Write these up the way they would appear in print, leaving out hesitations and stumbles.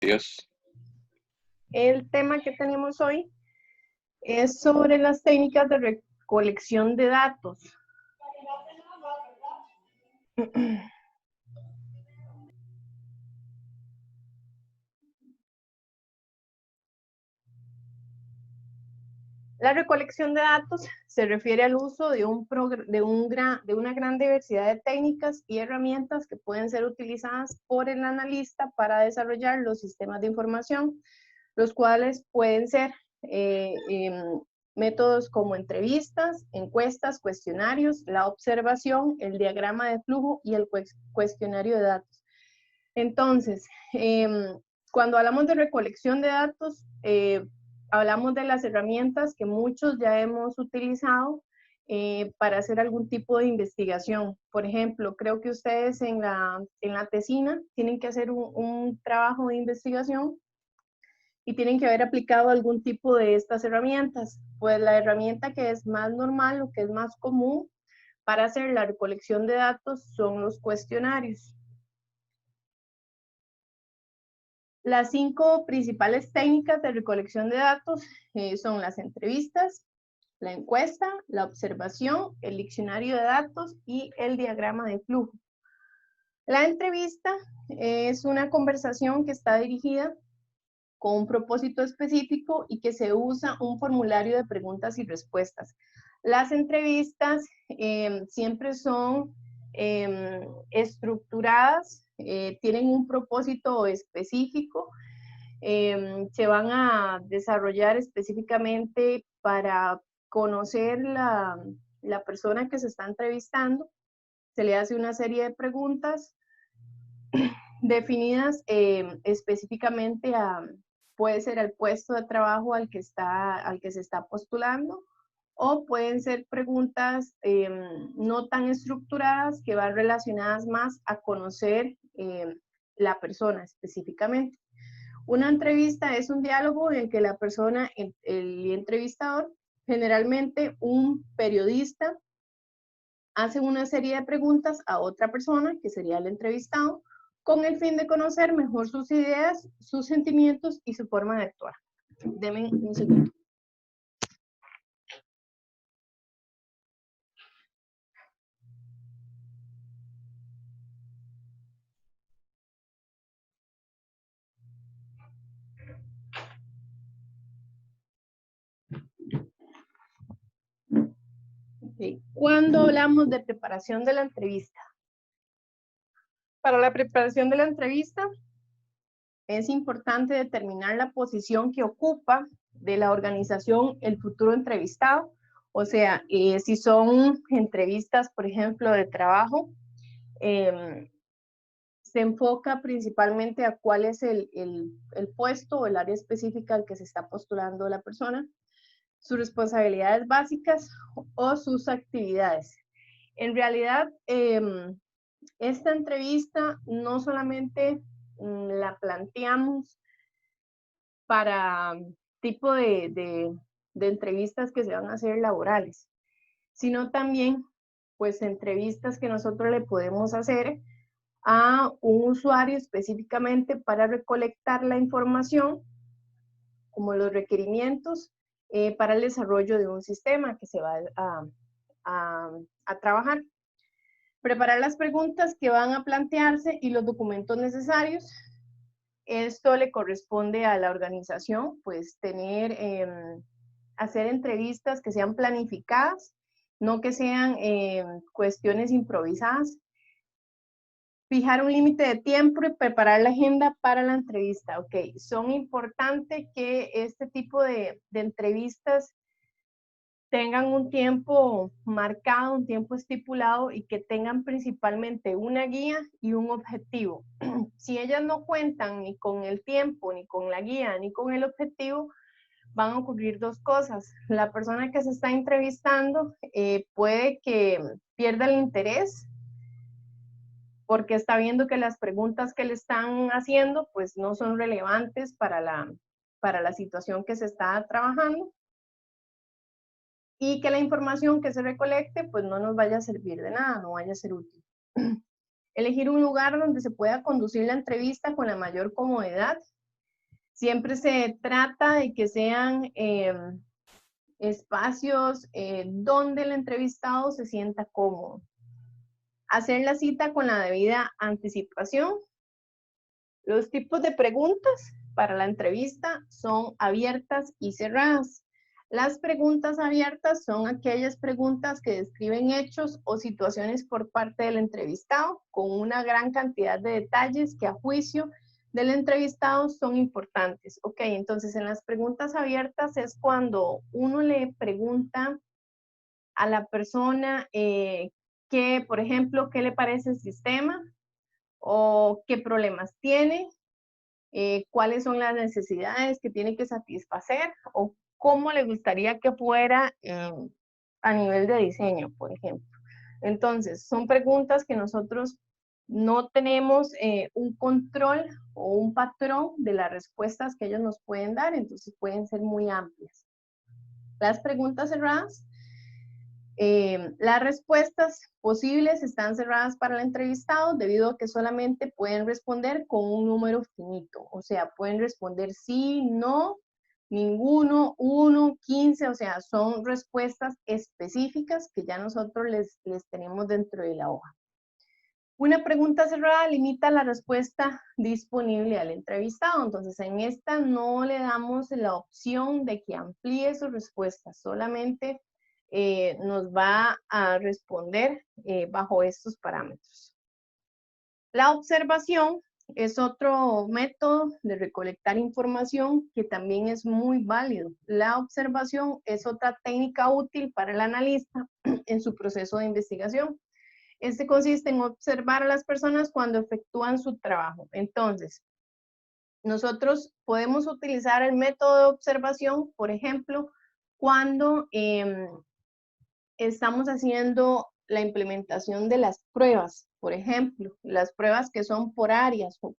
días. El tema que tenemos hoy es sobre las técnicas de recolección de datos. La recolección de datos se refiere al uso de una gran diversidad de técnicas y herramientas que pueden ser utilizadas por el analista para desarrollar los sistemas de información, los cuales pueden ser métodos como entrevistas, encuestas, cuestionarios, la observación, el diagrama de flujo y el cuestionario de datos. Entonces, cuando hablamos de recolección de datos, hablamos de las herramientas que muchos ya hemos utilizado para hacer algún tipo de investigación. Por ejemplo, creo que ustedes en la tesina tienen que hacer un trabajo de investigación y tienen que haber aplicado algún tipo de estas herramientas. Pues la herramienta que es más normal o que es más común para hacer la recolección de datos son los cuestionarios. Las 5 principales técnicas de recolección de datos son las entrevistas, la encuesta, la observación, el diccionario de datos y el diagrama de flujo. La entrevista es una conversación que está dirigida con un propósito específico y que se usa un formulario de preguntas y respuestas. Las entrevistas siempre son estructuradas, tienen un propósito específico, se van a desarrollar específicamente para conocer la persona que se está entrevistando. Se le hace una serie de preguntas definidas específicamente puede ser al puesto de trabajo al que se está postulando, o pueden ser preguntas no tan estructuradas que van relacionadas más a conocer la persona específicamente. Una entrevista es un diálogo en el que la persona, el entrevistador, generalmente un periodista, hace una serie de preguntas a otra persona, que sería el entrevistado, con el fin de conocer mejor sus ideas, sus sentimientos y su forma de actuar. Denme un segundo. Okay. Cuando hablamos de preparación de la entrevista, para la preparación de la entrevista es importante determinar la posición que ocupa de la organización el futuro entrevistado. O sea, si son entrevistas, por ejemplo, de trabajo, se enfoca principalmente a cuál es el puesto o el área específica al que se está postulando la persona, sus responsabilidades básicas o sus actividades. En realidad, esta entrevista no solamente la planteamos para tipo de entrevistas que se van a hacer laborales, sino también pues entrevistas que nosotros le podemos hacer a un usuario específicamente para recolectar la información, como los requerimientos para el desarrollo de un sistema que se va a trabajar. Preparar las preguntas que van a plantearse y los documentos necesarios. Esto le corresponde a la organización, pues hacer entrevistas que sean planificadas, no que sean cuestiones improvisadas. Fijar un límite de tiempo y preparar la agenda para la entrevista. Ok, son importantes que este tipo de entrevistas tengan un tiempo marcado, un tiempo estipulado y que tengan principalmente una guía y un objetivo. Si ellas no cuentan ni con el tiempo, ni con la guía, ni con el objetivo, van a ocurrir dos cosas. La persona que se está entrevistando puede que pierda el interés porque está viendo que las preguntas que le están haciendo pues no son relevantes para la situación que se está trabajando, y que la información que se recolecte pues no nos vaya a servir de nada, no vaya a ser útil. Elegir un lugar donde se pueda conducir la entrevista con la mayor comodidad. Siempre se trata de que sean espacios donde el entrevistado se sienta cómodo. Hacer la cita con la debida anticipación. Los tipos de preguntas para la entrevista son abiertas y cerradas. Las preguntas abiertas son aquellas preguntas que describen hechos o situaciones por parte del entrevistado con una gran cantidad de detalles que a juicio del entrevistado son importantes. Ok, entonces en las preguntas abiertas es cuando uno le pregunta a la persona que, por ejemplo, ¿qué le parece el sistema? O qué problemas tiene, cuáles son las necesidades que tiene que satisfacer o cómo le gustaría que fuera a nivel de diseño, por ejemplo. Entonces, son preguntas que nosotros no tenemos un control o un patrón de las respuestas que ellos nos pueden dar, entonces pueden ser muy amplias. Las preguntas cerradas. Las respuestas posibles están cerradas para el entrevistado debido a que solamente pueden responder con un número finito. O sea, pueden responder sí, no, ninguno, 1, 15. O sea, son respuestas específicas que ya nosotros les tenemos dentro de la hoja. Una pregunta cerrada limita la respuesta disponible al entrevistado. Entonces, en esta no le damos la opción de que amplíe su respuesta. Solamente nos va a responder bajo estos parámetros. La observación es otro método de recolectar información que también es muy válido. La observación es otra técnica útil para el analista en su proceso de investigación. Este consiste en observar a las personas cuando efectúan su trabajo. Entonces, nosotros podemos utilizar el método de observación, por ejemplo, cuando estamos haciendo la implementación de las pruebas, por ejemplo, las pruebas que son por áreas o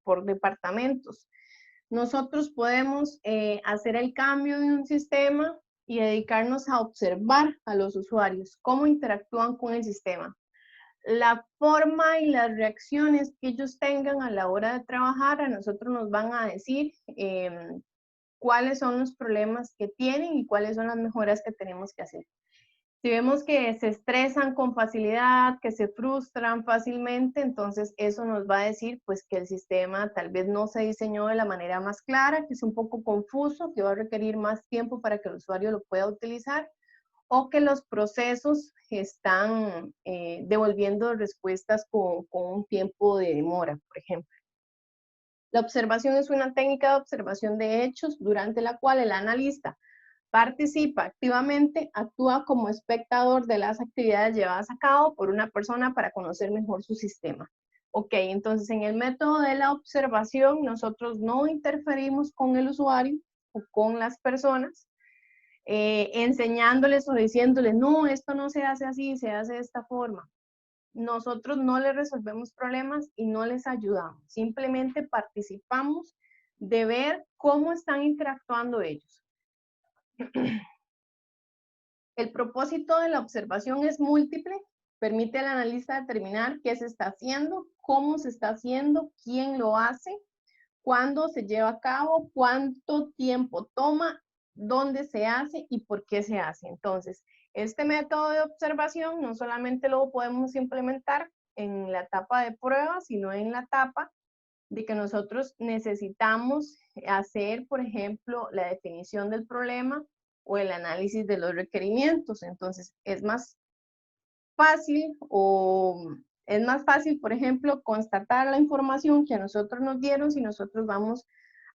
por departamentos. Nosotros podemos hacer el cambio de un sistema y dedicarnos a observar a los usuarios, cómo interactúan con el sistema. La forma y las reacciones que ellos tengan a la hora de trabajar, a nosotros nos van a decir cuáles son los problemas que tienen y cuáles son las mejoras que tenemos que hacer. Si vemos que se estresan con facilidad, que se frustran fácilmente, entonces eso nos va a decir pues que el sistema tal vez no se diseñó de la manera más clara, que es un poco confuso, que va a requerir más tiempo para que el usuario lo pueda utilizar, o que los procesos están devolviendo respuestas con un tiempo de demora, por ejemplo. La observación es una técnica de observación de hechos durante la cual el analista participa activamente, actúa como espectador de las actividades llevadas a cabo por una persona para conocer mejor su sistema. Ok, entonces en el método de la observación nosotros no interferimos con el usuario o con las personas, enseñándoles o diciéndoles, no, esto no se hace así, se hace de esta forma. Nosotros no les resolvemos problemas y no les ayudamos, simplemente participamos de ver cómo están interactuando ellos. El propósito de la observación es múltiple, permite al analista determinar qué se está haciendo, cómo se está haciendo, quién lo hace, cuándo se lleva a cabo, cuánto tiempo toma, dónde se hace y por qué se hace. Entonces, este método de observación no solamente lo podemos implementar en la etapa de prueba, sino en la etapa de que nosotros necesitamos hacer, por ejemplo, la definición del problema o el análisis de los requerimientos. Entonces, es más fácil por ejemplo, constatar la información que a nosotros nos dieron si nosotros vamos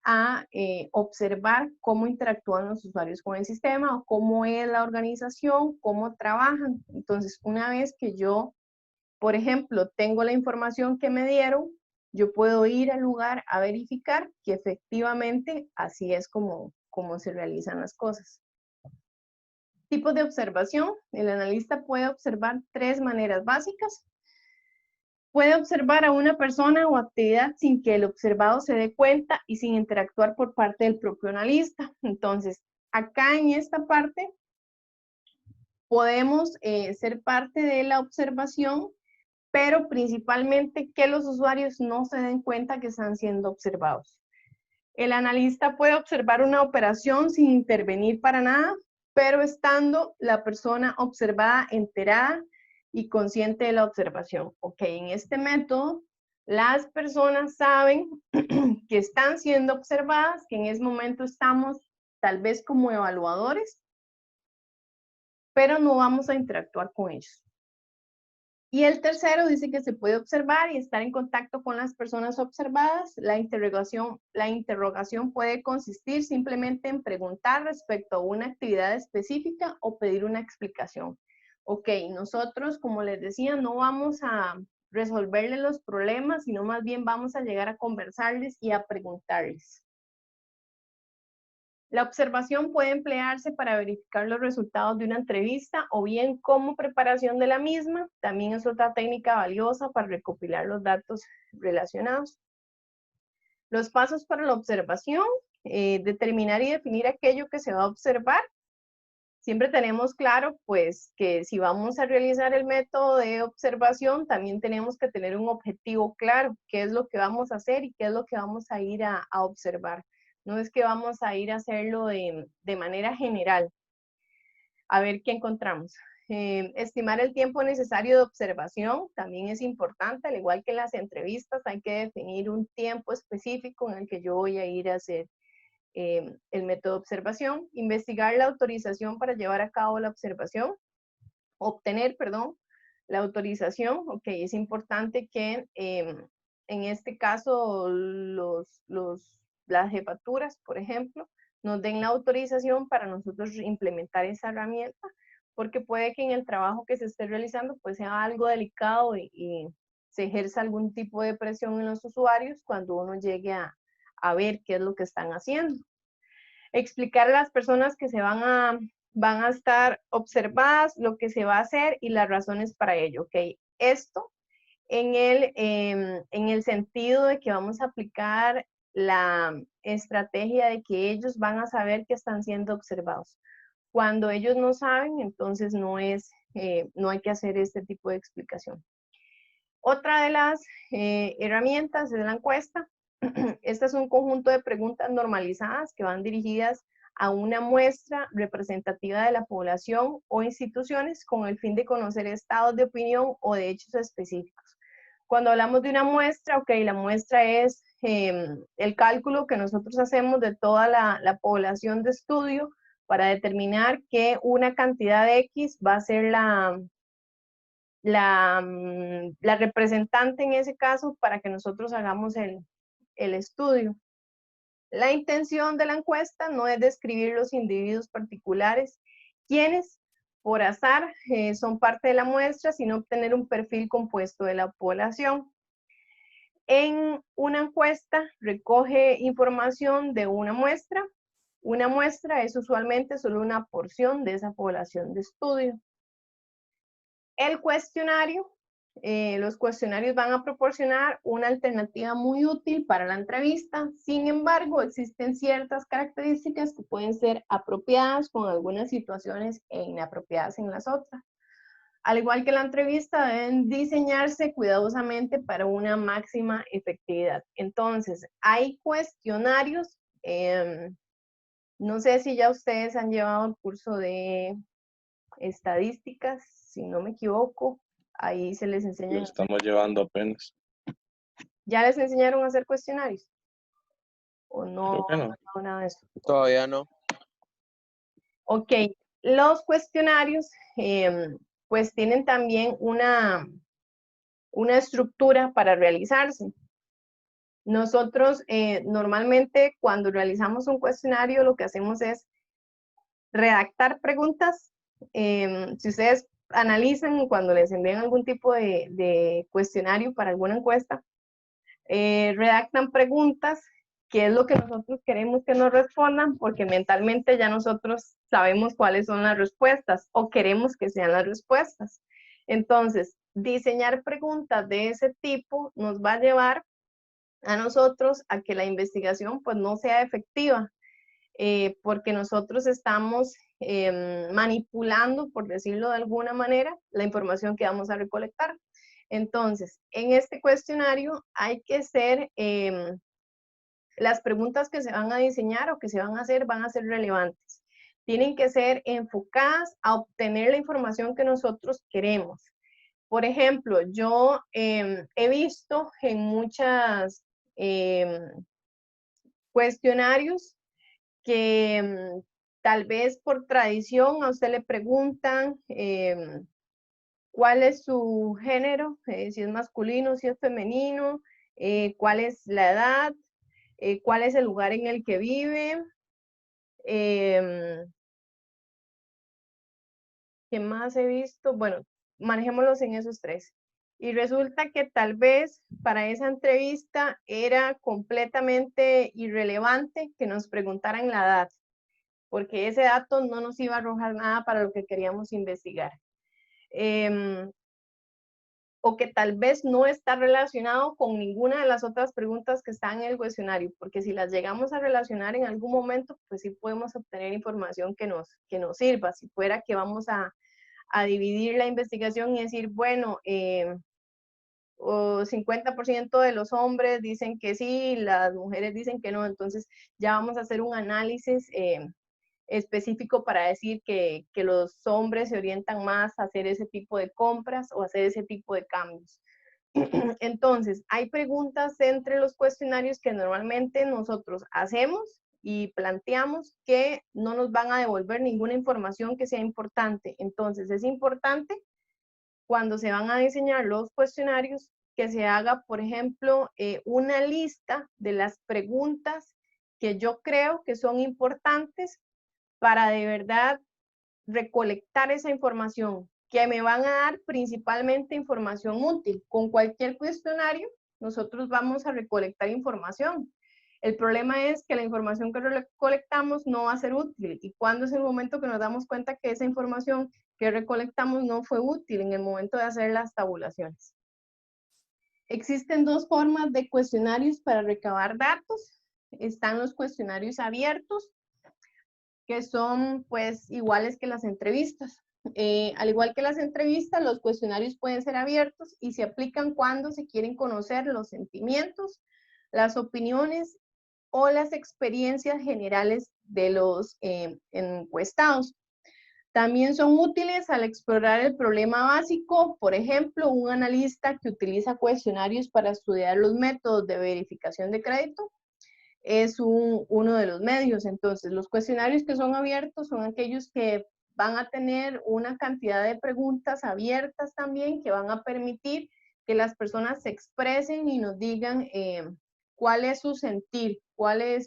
a observar cómo interactúan los usuarios con el sistema o cómo es la organización, cómo trabajan. Entonces, una vez que yo, por ejemplo, tengo la información que me dieron, yo puedo ir al lugar a verificar que efectivamente así es como se realizan las cosas. Tipos de observación. El analista puede observar 3 maneras básicas. Puede observar a una persona o actividad sin que el observado se dé cuenta y sin interactuar por parte del propio analista. Entonces, acá en esta parte podemos ser parte de la observación, pero principalmente que los usuarios no se den cuenta que están siendo observados. El analista puede observar una operación sin intervenir para nada, pero estando la persona observada enterada y consciente de la observación. Ok, en este método, las personas saben que están siendo observadas, que en ese momento estamos tal vez como evaluadores, pero no vamos a interactuar con ellos. Y el tercero dice que se puede observar y estar en contacto con las personas observadas. La interrogación puede consistir simplemente en preguntar respecto a una actividad específica o pedir una explicación. Ok, nosotros, como les decía, no vamos a resolverles los problemas, sino más bien vamos a llegar a conversarles y a preguntarles. La observación puede emplearse para verificar los resultados de una entrevista o bien como preparación de la misma. También es otra técnica valiosa para recopilar los datos relacionados. Los pasos para la observación, determinar y definir aquello que se va a observar. Siempre tenemos claro, pues, que si vamos a realizar el método de observación, también tenemos que tener un objetivo claro, qué es lo que vamos a hacer y qué es lo que vamos a ir a observar. No es que vamos a ir a hacerlo de manera general. A ver qué encontramos. Estimar el tiempo necesario de observación también es importante, al igual que en las entrevistas, hay que definir un tiempo específico en el que yo voy a ir a hacer el método de observación. Investigar la autorización para llevar a cabo la observación. Obtener, perdón, la autorización. Ok, es importante que en este caso las jefaturas, por ejemplo, nos den la autorización para nosotros implementar esa herramienta, porque puede que en el trabajo que se esté realizando pues sea algo delicado y se ejerza algún tipo de presión en los usuarios cuando uno llegue a ver qué es lo que están haciendo. Explicar a las personas que van a estar observadas lo que se va a hacer y las razones para ello, ¿ok? Esto en el sentido de que vamos a aplicar la estrategia de que ellos van a saber que están siendo observados. Cuando ellos no saben, entonces no hay que hacer este tipo de explicación. Otra de las herramientas es la encuesta. Este es un conjunto de preguntas normalizadas que van dirigidas a una muestra representativa de la población o instituciones con el fin de conocer estados de opinión o de hechos específicos. Cuando hablamos de una muestra, ok, la muestra es el cálculo que nosotros hacemos de toda la población de estudio para determinar que una cantidad de X va a ser la representante en ese caso para que nosotros hagamos el estudio. La intención de la encuesta no es describir los individuos particulares, quienes por azar son parte de la muestra, sino obtener un perfil compuesto de la población. En una encuesta recoge información de una muestra. Una muestra es usualmente solo una porción de esa población de estudio. El cuestionario, los cuestionarios van a proporcionar una alternativa muy útil para la entrevista. Sin embargo, existen ciertas características que pueden ser apropiadas con algunas situaciones e inapropiadas en las otras. Al igual que la entrevista, deben diseñarse cuidadosamente para una máxima efectividad. Entonces, hay cuestionarios, no sé si ya ustedes han llevado el curso de estadísticas, si no me equivoco, ahí se les enseña. Lo estamos llevando apenas. ¿Ya les enseñaron a hacer cuestionarios? ¿O no? Creo que no. No, nada de eso. Todavía no. Ok, los cuestionarios pues tienen también una estructura para realizarse. Nosotros normalmente cuando realizamos un cuestionario lo que hacemos es redactar preguntas. Si ustedes analizan cuando les envían algún tipo de cuestionario para alguna encuesta, redactan preguntas, qué es lo que nosotros queremos que nos respondan, porque mentalmente ya nosotros sabemos cuáles son las respuestas o queremos que sean las respuestas. Entonces, diseñar preguntas de ese tipo nos va a llevar a nosotros a que la investigación pues no sea efectiva, porque nosotros estamos manipulando, por decirlo de alguna manera, la información que vamos a recolectar. Entonces, en este cuestionario hay que ser las preguntas que se van a diseñar o que se van a ser relevantes. Tienen que ser enfocadas a obtener la información que nosotros queremos. Por ejemplo, yo he visto en muchas cuestionarios que tal vez por tradición a usted le preguntan cuál es su género, si es masculino, si es femenino, cuál es la edad, cuál es el lugar en el que vive, ¿qué más he visto? Bueno, manejémoslos en esos tres. Y resulta que tal vez para esa entrevista era completamente irrelevante que nos preguntaran la edad, porque ese dato no nos iba a arrojar nada para lo que queríamos investigar. O que tal vez no está relacionado con ninguna de las otras preguntas que están en el cuestionario, porque si las llegamos a relacionar en algún momento, pues sí podemos obtener información que nos sirva. Si fuera que vamos a dividir la investigación y decir, bueno, o 50% de los hombres dicen que sí, las mujeres dicen que no, entonces ya vamos a hacer un análisis específico para decir que los hombres se orientan más a hacer ese tipo de compras o hacer ese tipo de cambios. Entonces, hay preguntas entre los cuestionarios que normalmente nosotros hacemos y planteamos que no nos van a devolver ninguna información que sea importante. Entonces, es importante cuando se van a diseñar los cuestionarios que se haga, por ejemplo, una lista de las preguntas que yo creo que son importantes para de verdad recolectar esa información, que me van a dar principalmente información útil. Con cualquier cuestionario, nosotros vamos a recolectar información. El problema es que la información que recolectamos no va a ser útil. ¿Y cuándo es el momento que nos damos cuenta que esa información que recolectamos no fue útil? En el momento de hacer las tabulaciones. Existen dos formas de cuestionarios para recabar datos. Están los cuestionarios abiertos, que son pues iguales que las entrevistas. Al igual que las entrevistas, los cuestionarios pueden ser abiertos y se aplican cuando se quieren conocer los sentimientos, las opiniones o las experiencias generales de los encuestados. También son útiles al explorar el problema básico, por ejemplo, un analista que utiliza cuestionarios para estudiar los métodos de verificación de crédito es uno de los medios. Entonces, los cuestionarios que son abiertos son aquellos que van a tener una cantidad de preguntas abiertas también que van a permitir que las personas se expresen y nos digan cuál es su sentir,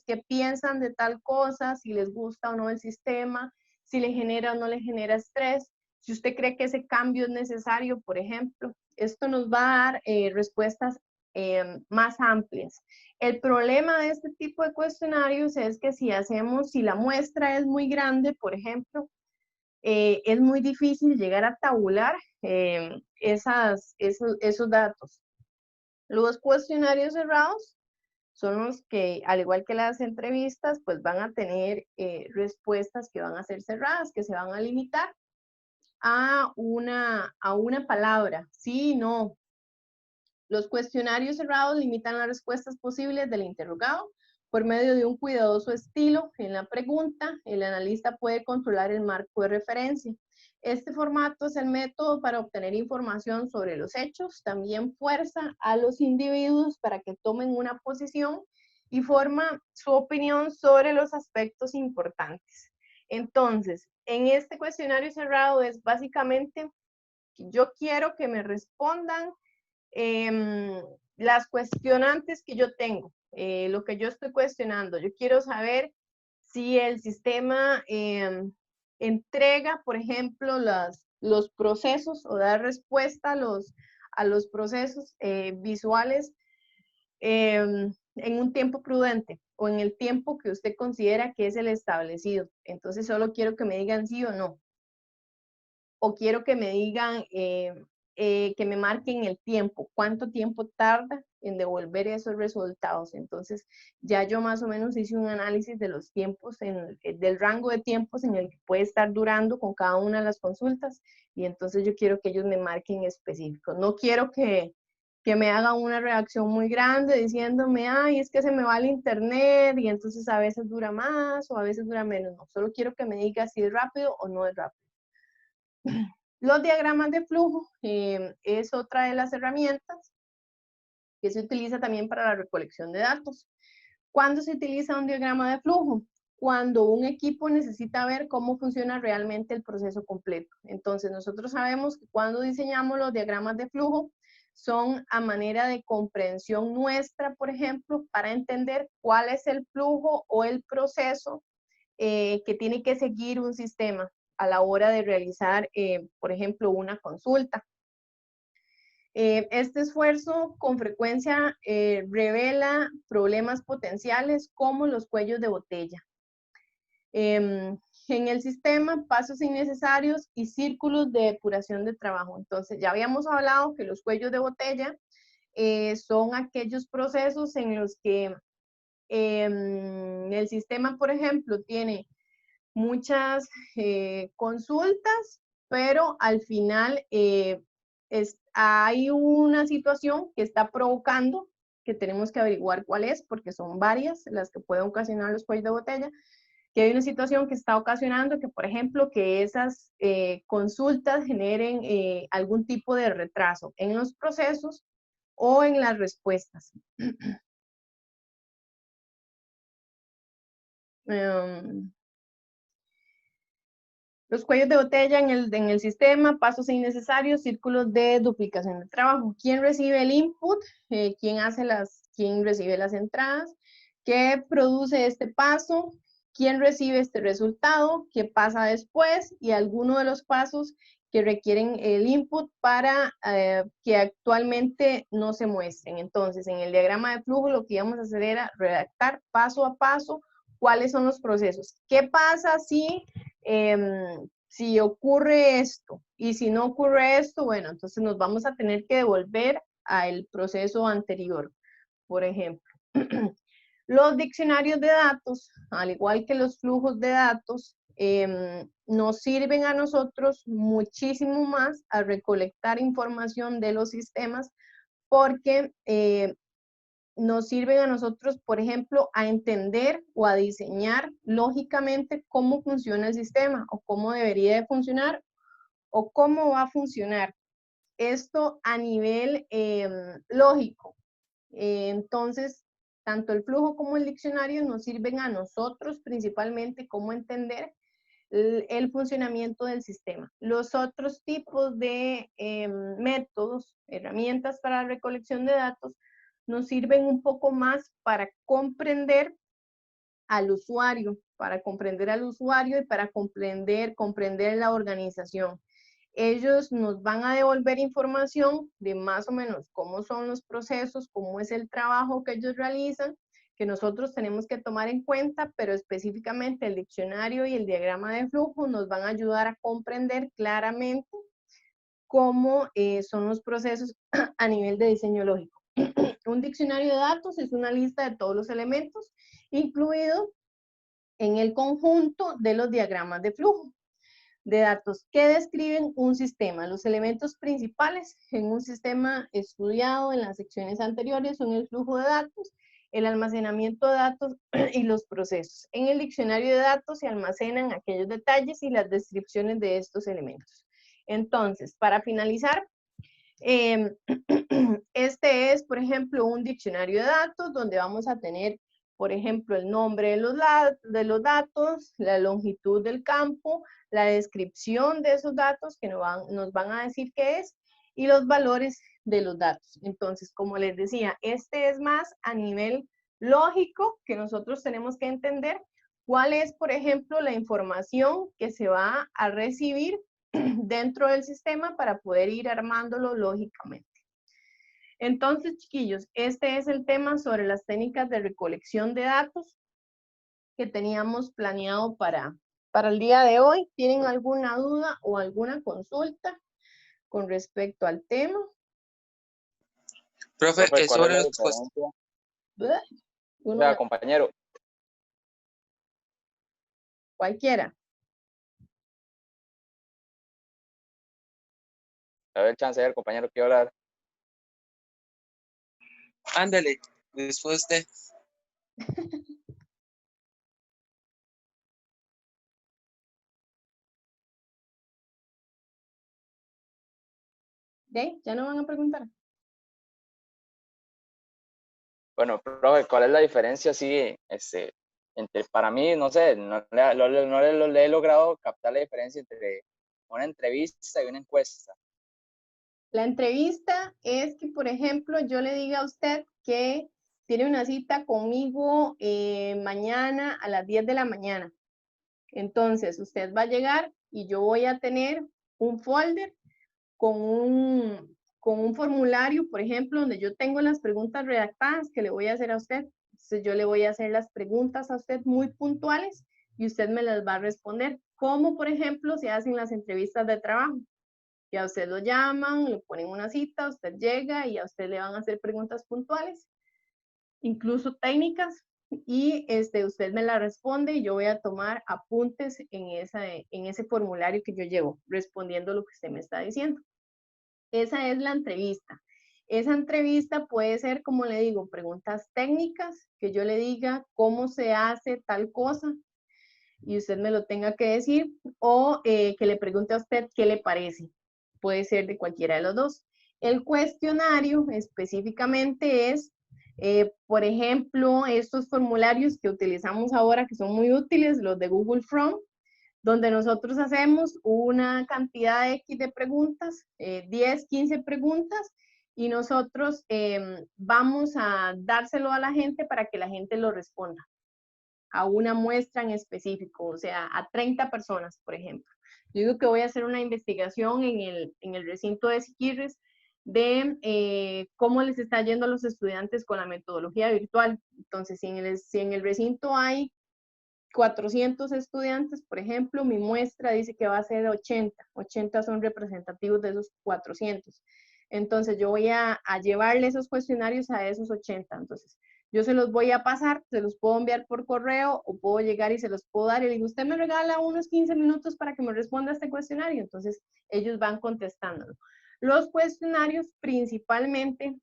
qué piensan de tal cosa, si les gusta o no el sistema, si le genera o no le genera estrés, si usted cree que ese cambio es necesario, por ejemplo. Esto nos va a dar respuestas más amplias. El problema de este tipo de cuestionarios es que si la muestra es muy grande, por ejemplo, es muy difícil llegar a tabular esos datos. Los cuestionarios cerrados son los que, al igual que las entrevistas, pues van a tener respuestas que van a ser cerradas, que se van a limitar a una palabra, sí, no. Los cuestionarios cerrados limitan las respuestas posibles del interrogado. Por medio de un cuidadoso estilo en la pregunta, el analista puede controlar el marco de referencia. Este formato es el método para obtener información sobre los hechos. También fuerza a los individuos para que tomen una posición y forma su opinión sobre los aspectos importantes. Entonces, en este cuestionario cerrado es básicamente, yo quiero que me respondan las cuestionantes que yo tengo, lo que yo estoy cuestionando. Yo quiero saber si el sistema entrega, por ejemplo, los procesos o da respuesta a los procesos visuales en un tiempo prudente o en el tiempo que usted considera que es el establecido. Entonces solo quiero que me digan sí o no. O quiero que me digan, que me marquen el tiempo, cuánto tiempo tarda en devolver esos resultados. Entonces, ya yo más o menos hice un análisis de los tiempos, del rango de tiempos en el que puede estar durando con cada una de las consultas, y entonces yo quiero que ellos me marquen específicos. No quiero que que me haga una reacción muy grande diciéndome, ay, es que se me va el internet y entonces a veces dura más o a veces dura menos. No, solo quiero que me diga si es rápido o no es rápido. Los diagramas de flujo es otra de las herramientas que se utiliza también para la recolección de datos. ¿Cuándo se utiliza un diagrama de flujo? Cuando un equipo necesita ver cómo funciona realmente el proceso completo. Entonces, nosotros sabemos que cuando diseñamos los diagramas de flujo, son a manera de comprensión nuestra, por ejemplo, para entender cuál es el flujo o el proceso que tiene que seguir un sistema a la hora de realizar, por ejemplo, una consulta. Este esfuerzo con frecuencia revela problemas potenciales como los cuellos de botella. En el sistema, pasos innecesarios y círculos de depuración de trabajo. Entonces, ya habíamos hablado que los cuellos de botella son aquellos procesos en los que el sistema, por ejemplo, tiene muchas consultas, pero al final hay una situación que está provocando, que tenemos que averiguar cuál es, porque son varias las que pueden ocasionar los cuellos de botella, que hay una situación que está ocasionando que, por ejemplo, que esas consultas generen algún tipo de retraso en los procesos o en las respuestas. Los cuellos de botella en el sistema, pasos innecesarios, círculos de duplicación de trabajo. ¿Quién recibe el input? ¿Quién recibe las entradas? ¿Qué produce este paso? ¿Quién recibe este resultado? ¿Qué pasa después? Y algunos de los pasos que requieren el input para que actualmente no se muestren. Entonces, en el diagrama de flujo lo que íbamos a hacer era redactar paso a paso cuáles son los procesos. ¿Qué pasa si ocurre esto? Y si no ocurre esto, bueno, entonces nos vamos a tener que devolver al proceso anterior, por ejemplo. Los diccionarios de datos, al igual que los flujos de datos, nos sirven a nosotros muchísimo más a recolectar información de los sistemas porque nos sirven a nosotros, por ejemplo, a entender o a diseñar lógicamente cómo funciona el sistema o cómo debería de funcionar o cómo va a funcionar. Esto a nivel lógico. Entonces, tanto el flujo como el diccionario nos sirven a nosotros principalmente cómo entender el funcionamiento del sistema. Los otros tipos de métodos, herramientas para la recolección de datos, nos sirven un poco más para comprender al usuario y para comprender la organización. Ellos nos van a devolver información de más o menos cómo son los procesos, cómo es el trabajo que ellos realizan, que nosotros tenemos que tomar en cuenta, pero específicamente el diccionario y el diagrama de flujo nos van a ayudar a comprender claramente cómo son los procesos a nivel de diseño lógico. Un diccionario de datos es una lista de todos los elementos incluidos en el conjunto de los diagramas de flujo de datos que describen un sistema. Los elementos principales en un sistema estudiado en las secciones anteriores son el flujo de datos, el almacenamiento de datos y los procesos. En el diccionario de datos se almacenan aquellos detalles y las descripciones de estos elementos. Entonces, para finalizar, este es, por ejemplo, un diccionario de datos donde vamos a tener, por ejemplo, el nombre de los datos, la longitud del campo, la descripción de esos datos que nos van a decir qué es y los valores de los datos. Entonces, como les decía, este es más a nivel lógico que nosotros tenemos que entender cuál es, por ejemplo, la información que se va a recibir dentro del sistema para poder ir armándolo lógicamente. Entonces, chiquillos, este es el tema sobre las técnicas de recolección de datos que teníamos planeado para el día de hoy. ¿Tienen alguna duda o alguna consulta con respecto al tema? Profe, ¿cuál es sobre la los diferencia? Uno, O sea, compañero, cualquiera. a ver, chance, el compañero quiere hablar. Ándale, después usted. ¿De? ¿Ya no van a preguntar? Bueno, profe, ¿cuál es la diferencia así, entre, para mí, no sé, no le he logrado captar la diferencia entre una entrevista y una encuesta? La entrevista es que, por ejemplo, yo le diga a usted que tiene una cita conmigo mañana a las 10 de la mañana. Entonces, usted va a llegar y yo voy a tener un folder con un formulario, por ejemplo, donde yo tengo las preguntas redactadas que le voy a hacer a usted. Entonces, yo le voy a hacer las preguntas a usted muy puntuales y usted me las va a responder, como por ejemplo se hacen las entrevistas de trabajo. Y a usted lo llaman, le ponen una cita, usted llega y a usted le van a hacer preguntas puntuales, incluso técnicas, y usted me la responde y yo voy a tomar apuntes en ese formulario que yo llevo, respondiendo lo que usted me está diciendo. Esa es la entrevista. Esa entrevista puede ser, como le digo, preguntas técnicas, que yo le diga cómo se hace tal cosa y usted me lo tenga que decir, o que le pregunte a usted qué le parece. Puede ser de cualquiera de los dos. El cuestionario específicamente es, por ejemplo, estos formularios que utilizamos ahora, que son muy útiles, los de Google Form, donde nosotros hacemos una cantidad X de preguntas, 10, 15 preguntas, y nosotros vamos a dárselo a la gente para que la gente lo responda a una muestra en específico, o sea, a 30 personas, por ejemplo. Yo digo que voy a hacer una investigación en el recinto de Siquirres de cómo les está yendo a los estudiantes con la metodología virtual. Entonces, si en el recinto hay 400 estudiantes, por ejemplo, mi muestra dice que va a ser 80. 80 son representativos de esos 400. Entonces, yo voy a llevarle esos cuestionarios a esos 80. Entonces, yo se los voy a pasar, se los puedo enviar por correo o puedo llegar y se los puedo dar y le digo, usted me regala unos 15 minutos para que me responda este cuestionario. Entonces, ellos van contestándolo. Los cuestionarios principalmente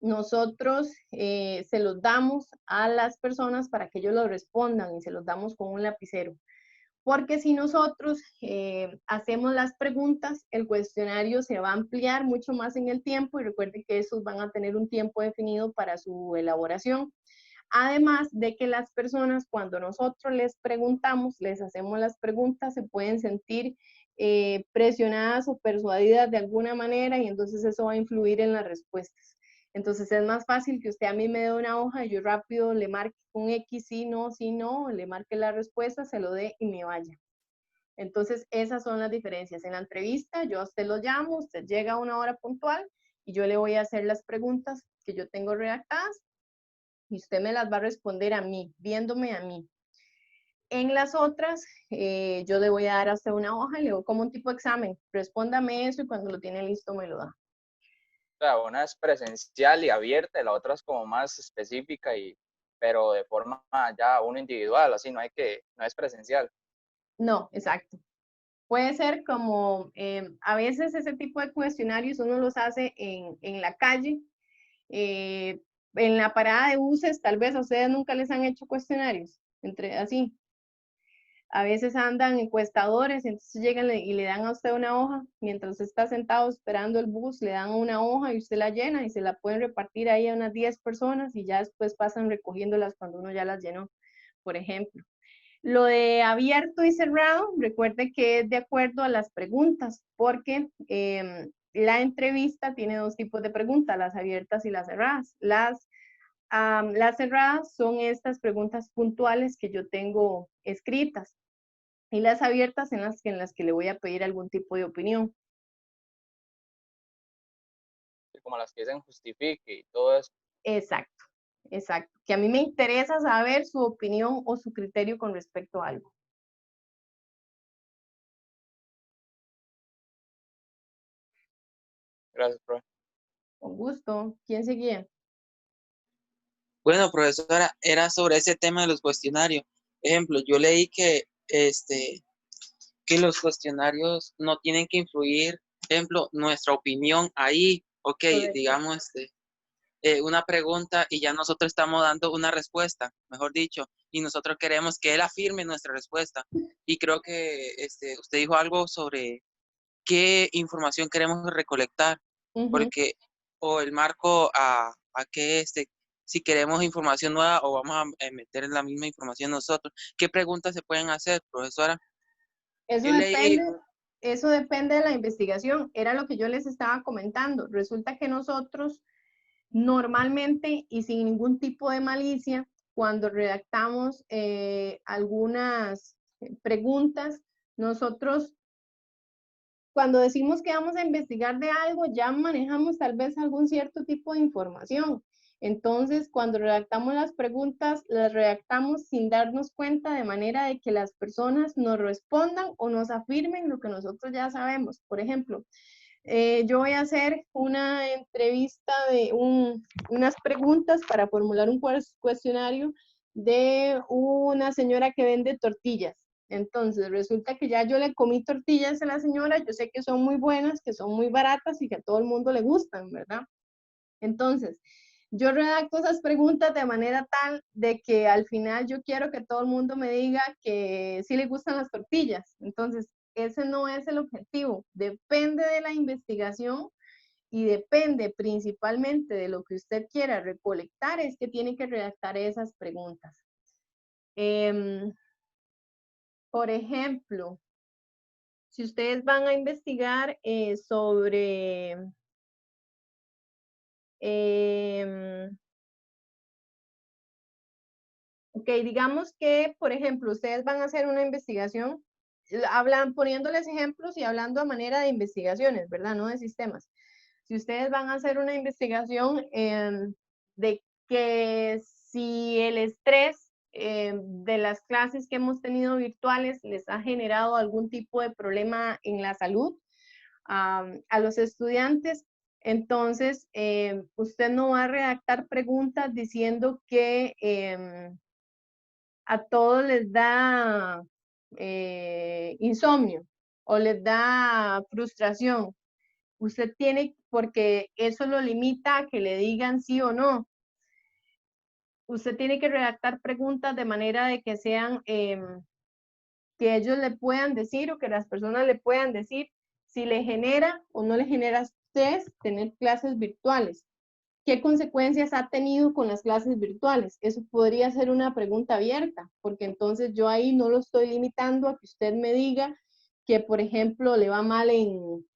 nosotros se los damos a las personas para que ellos lo respondan y se los damos con un lapicero. Porque si nosotros hacemos las preguntas, el cuestionario se va a ampliar mucho más en el tiempo y recuerden que esos van a tener un tiempo definido para su elaboración. Además de que las personas, cuando nosotros les preguntamos, les hacemos las preguntas, se pueden sentir presionadas o persuadidas de alguna manera y entonces eso va a influir en las respuestas. Entonces es más fácil que usted a mí me dé una hoja y yo rápido le marque un X, sí, no, le marque la respuesta, se lo dé y me vaya. Entonces esas son las diferencias. En la entrevista yo a usted lo llamo, usted llega a una hora puntual y yo le voy a hacer las preguntas que yo tengo redactadas y usted me las va a responder a mí, viéndome a mí. En las otras, yo le voy a dar a usted una hoja y le doy como un tipo de examen. Respóndame eso y cuando lo tiene listo me lo da. O sea, una es presencial y abierta, y la otra es como más específica, pero de forma ya uno individual, así, no es presencial. No, exacto. Puede ser como, a veces ese tipo de cuestionarios uno los hace en la calle, en la parada de buses, tal vez a ustedes nunca les han hecho cuestionarios, así. A veces andan encuestadores, entonces llegan y le dan a usted una hoja, mientras usted está sentado esperando el bus, le dan una hoja y usted la llena y se la pueden repartir ahí a unas 10 personas y ya después pasan recogiéndolas cuando uno ya las llenó, por ejemplo. Lo de abierto y cerrado, recuerde que es de acuerdo a las preguntas, porque la entrevista tiene dos tipos de preguntas, las abiertas y las cerradas. Las cerradas son estas preguntas puntuales que yo tengo escritas y las abiertas en las que le voy a pedir algún tipo de opinión. Como las que dicen justifique y todo eso. Exacto, exacto. Que a mí me interesa saber su opinión o su criterio con respecto a algo. Gracias, profe. Con gusto. ¿Quién seguía? Bueno, profesora, era sobre ese tema de los cuestionarios. Ejemplo, yo leí que los cuestionarios no tienen que influir, ejemplo, nuestra opinión ahí, ok, Correcto. digamos, una pregunta y ya nosotros estamos dando una respuesta, mejor dicho, y nosotros queremos que él afirme nuestra respuesta. Y creo que usted dijo algo sobre qué información queremos recolectar, porque, o el marco a qué si queremos información nueva o vamos a meter la misma información nosotros. ¿Qué preguntas se pueden hacer, profesora? Eso depende de la investigación. Era lo que yo les estaba comentando. Resulta que nosotros normalmente y sin ningún tipo de malicia, cuando redactamos algunas preguntas, nosotros cuando decimos que vamos a investigar de algo, ya manejamos tal vez algún cierto tipo de información. Entonces, cuando redactamos las preguntas, las redactamos sin darnos cuenta, de manera de que las personas nos respondan o nos afirmen lo que nosotros ya sabemos. Por ejemplo, yo voy a hacer una entrevista de unas preguntas para formular un cuestionario de una señora que vende tortillas. Entonces, resulta que ya yo le comí tortillas a la señora, yo sé que son muy buenas, que son muy baratas y que a todo el mundo le gustan, ¿verdad? Entonces, yo redacto esas preguntas de manera tal de que al final yo quiero que todo el mundo me diga que sí le gustan las tortillas. Entonces, ese no es el objetivo. Depende de la investigación y depende principalmente de lo que usted quiera recolectar, es que tiene que redactar esas preguntas. Por ejemplo, si ustedes van a investigar sobre ok, digamos que, por ejemplo, ustedes van a hacer una investigación, poniéndoles ejemplos y hablando a manera de investigaciones, ¿verdad? No de sistemas. Si ustedes van a hacer una investigación de que si el estrés de las clases que hemos tenido virtuales les ha generado algún tipo de problema en la salud a los estudiantes, entonces usted no va a redactar preguntas diciendo que a todos les da insomnio o les da frustración. Usted tiene, porque eso lo limita a que le digan sí o no. Usted tiene que redactar preguntas de manera de que sean, que ellos le puedan decir o que las personas le puedan decir si le genera o no le genera estrés tener clases virtuales. ¿Qué consecuencias ha tenido con las clases virtuales? Eso podría ser una pregunta abierta, porque entonces yo ahí no lo estoy limitando a que usted me diga que, por ejemplo, le va mal en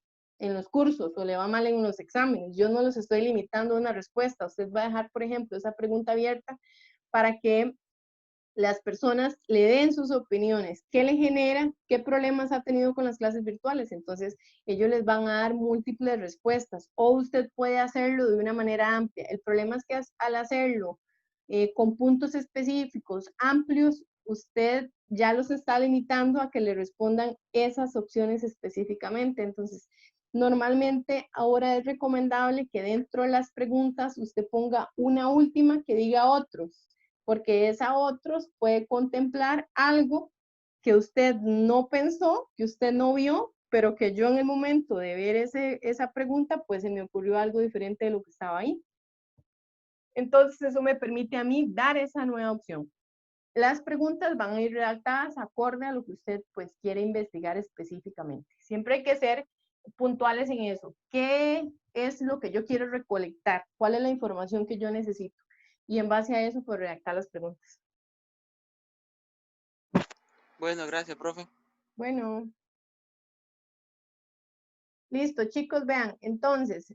los cursos o le va mal en los exámenes. Yo no los estoy limitando a una respuesta. Usted va a dejar, por ejemplo, esa pregunta abierta para que las personas le den sus opiniones, qué le genera, qué problemas ha tenido con las clases virtuales. Entonces, ellos les van a dar múltiples respuestas o usted puede hacerlo de una manera amplia. El problema es que al hacerlo con puntos específicos, amplios, usted ya los está limitando a que le respondan esas opciones específicamente. Entonces, normalmente ahora es recomendable que dentro de las preguntas usted ponga una última que diga otros, porque esa otros puede contemplar algo que usted no pensó, que usted no vio, pero que yo en el momento de ver esa pregunta, pues se me ocurrió algo diferente de lo que estaba ahí. Entonces eso me permite a mí dar esa nueva opción. Las preguntas van a ir redactadas acorde a lo que usted pues quiere investigar específicamente. Siempre hay que ser puntuales en eso. ¿Qué es lo que yo quiero recolectar? ¿Cuál es la información que yo necesito? Y en base a eso, pues redactar las preguntas. Bueno, gracias, profe. Bueno. Listo, chicos, vean. Entonces,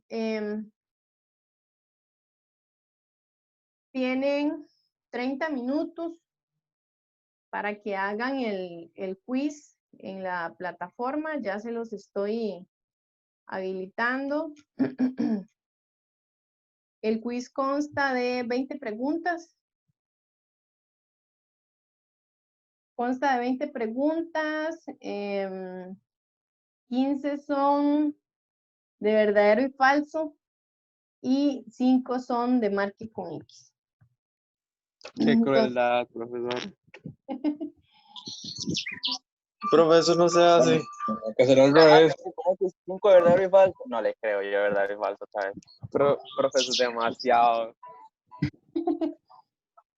tienen 30 minutos para que hagan el quiz en la plataforma. Ya se los estoy habilitando. El quiz consta de 20 preguntas. Consta de 20 preguntas. 15 son de verdadero y falso. Y 5 son de marque con X. Qué crueldad, profesor. Profe, eso no se hace. Hay que hacer al revés. 5, verdadero y falso. No le creo yo, verdadero y falso otra vez. Profesor, demasiado.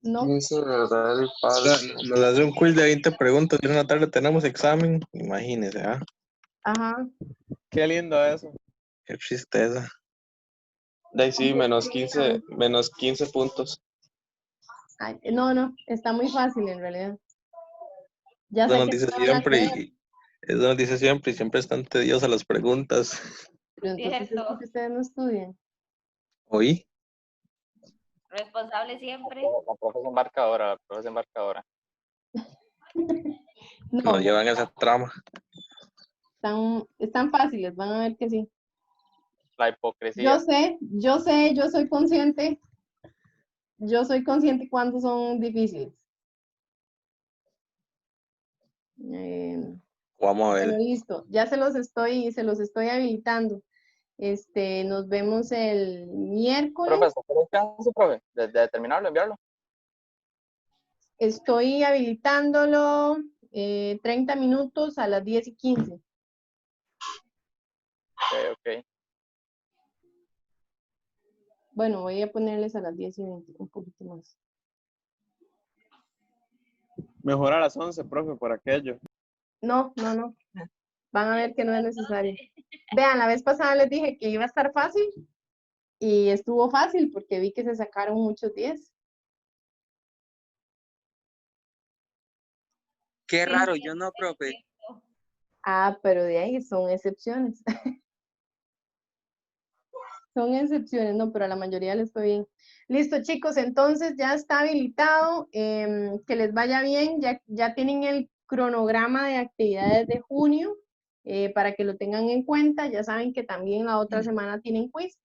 No, 15, verdadero y falso. Nos hace un quiz de 20 preguntas y en una tarde tenemos examen. Imagínese, ¿ah? ajá. Qué lindo eso. Qué tristeza. De ahí sí, menos Escriban. 15 puntos. Ay, no, está muy fácil en realidad. Ya Eso sé nos que dice no van a siempre creer, y eso nos dice siempre y siempre están tediosas las preguntas. pero entonces es Cierto. porque ustedes no estudian. ¿Oí? Responsable siempre. La profe es embarcadora, la profe es embarcadora. No, Nos llevan esa trama. están fáciles, van a ver que sí. La hipocresía. Yo soy consciente cuando son difíciles. Vamos a Bueno, ver. listo, ya se los estoy habilitando. Nos vemos el miércoles. Profe, ¿qué chance, profe? De terminarlo, enviarlo. Estoy habilitándolo 30 minutos a las 10:15. Ok. Bueno, voy a ponerles a las 10:20, un poquito más. Mejor a las 11, profe, por aquello. No. Van a ver que no es necesario. Vean, la vez pasada les dije que iba a estar fácil y estuvo fácil porque vi que se sacaron muchos 10. Qué Sí, raro, sí, yo no, profe. cierto. Ah, pero de ahí son excepciones. Son excepciones, no, pero a la mayoría les fue bien. Listo, chicos, entonces ya está habilitado. Que les vaya bien. Ya tienen el cronograma de actividades de junio para que lo tengan en cuenta. Ya saben que también la otra semana tienen quiz.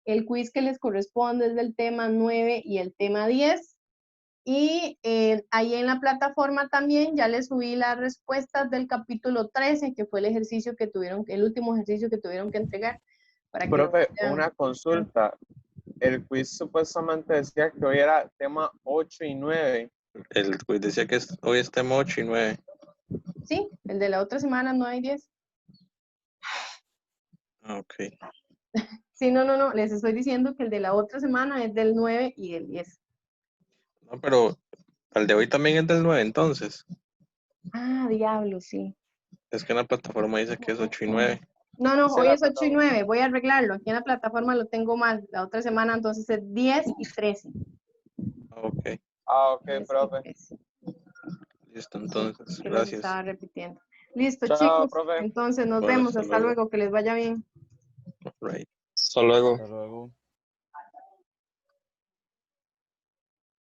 El quiz que les corresponde es del tema 9 y el tema 10. Y ahí en la plataforma también ya les subí las respuestas del capítulo 13, que fue el último ejercicio que tuvieron que entregar. Para que lo Profe, vayan- una consulta. El quiz supuestamente decía que hoy era tema 8 y 9. El quiz decía que hoy es tema 8 y 9. Sí, el de la otra semana no hay 10. Ok. Sí, no, les estoy diciendo que el de la otra semana es del 9 y del 10. No, pero el de hoy también es del 9, entonces. Ah, diablo, sí. Es que en la plataforma dice que es 8 y 9. No, Sí, hoy la es 8 y 9, voy a arreglarlo. Aquí en la plataforma lo tengo mal. La otra semana entonces es 10 y 13. Ok. 10 y Profe. 13. Listo, Sí, entonces. que los Gracias. estaba repitiendo. Listo, Chao, chicos. profe. Entonces nos Bueno, vemos. hasta Hasta luego. luego. Que les vaya bien. Right. Hasta luego. Hasta luego.